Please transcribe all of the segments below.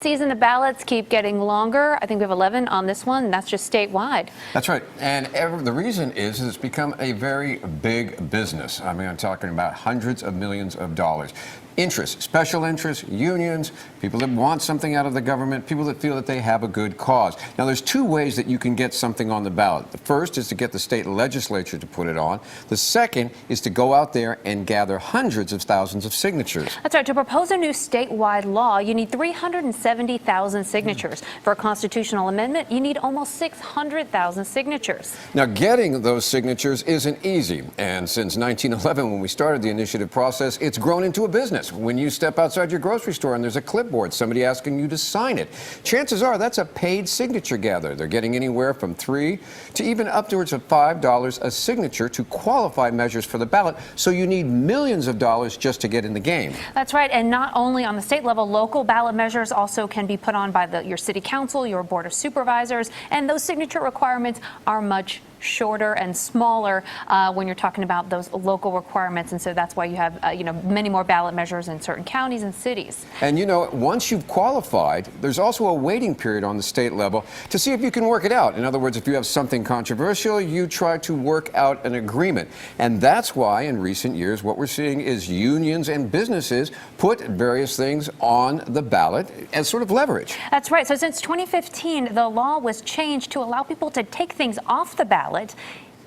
Season, the ballots keep getting longer. I think we have 11 on this one, and that's just statewide. That's right. And the reason is it's become a very big business. I mean, I'm talking about hundreds of millions of dollars. Interests, special interests, unions, people that want something out of the government, people that feel that they have a good cause. Now, there's two ways that you can get something on the ballot. The first is to get the state legislature to put it on. The second is to go out there and gather hundreds of thousands of signatures. That's right. To propose a new statewide law, you need 370,000 signatures. For a constitutional amendment, you need almost 600,000 signatures. Now, getting those signatures isn't easy. And since 1911, when we started the initiative process, it's grown into a business. When you step outside your grocery store and there's a clipboard, somebody asking you to sign it, chances are that's a paid signature gather. They're getting anywhere from $3 to even upwards of $5 a signature to qualify measures for the ballot. So you need millions of dollars just to get in the game. That's right. And not only on the state level, local ballot measures also can be put on by your city council, your board of supervisors, and those signature requirements are much shorter and smaller when you're talking about those local requirements, and so that's why you have many more ballot measures in certain counties and cities. And once you've qualified, there's also a waiting period on the state level to see if you can work it out. In other words, if you have something controversial, you try to work out an agreement. And that's why in recent years what we're seeing is unions and businesses put various things on the ballot as sort of leverage. That's right. So since 2015, the law was changed to allow people to take things off the ballot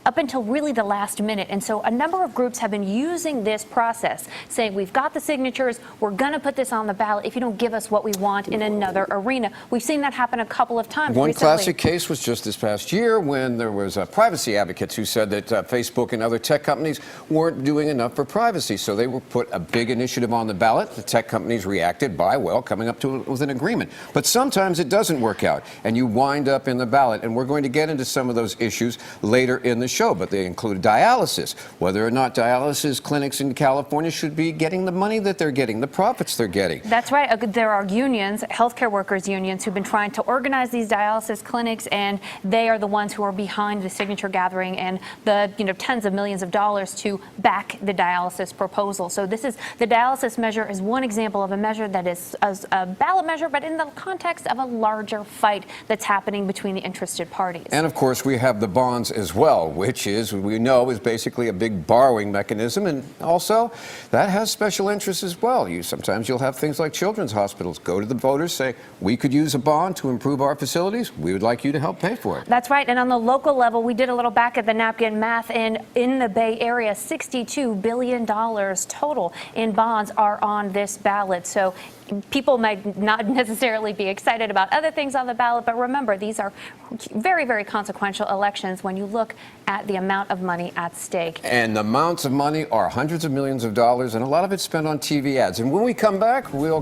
up until really the last minute. And so a number of groups have been using this process, saying we've got the signatures, we're going to put this on the ballot if you don't give us what we want in another arena. We've seen that happen a couple of times One recently. classic case was just this past year when there was privacy advocates who said that Facebook and other tech companies weren't doing enough for privacy. So they put a big initiative on the ballot. The tech companies reacted by, coming up with an agreement. But sometimes it doesn't work out, and you wind up in the ballot. And we're going to get into some of those issues later in the show, but they include dialysis, whether or not dialysis clinics in California should be getting the money that they're getting, the profits they're getting. That's right. There are unions, healthcare workers unions, who've been trying to organize these dialysis clinics, and they are the ones who are behind the signature gathering and the tens of millions of dollars to back the dialysis proposal. So the dialysis measure is one example of a measure that is a ballot measure, but in the context of a larger fight that's happening between the interested parties. And of course, we have the bonds as well, which we know is basically a big borrowing mechanism, and also that has special interests as well. Sometimes you'll have things like children's hospitals go to the voters, say, we could use a bond to improve our facilities. We would like you to help pay for it. That's right. And on the local level, we did a little back at the napkin math, and in the Bay Area, $62 billion total in bonds are on this ballot. So people might not necessarily be excited about other things on the ballot, but remember, these are very, very consequential elections when you look at the amount of money at stake. And the amounts of money are hundreds of millions of dollars, and a lot of it's spent on TV ads. And when we come back, we'll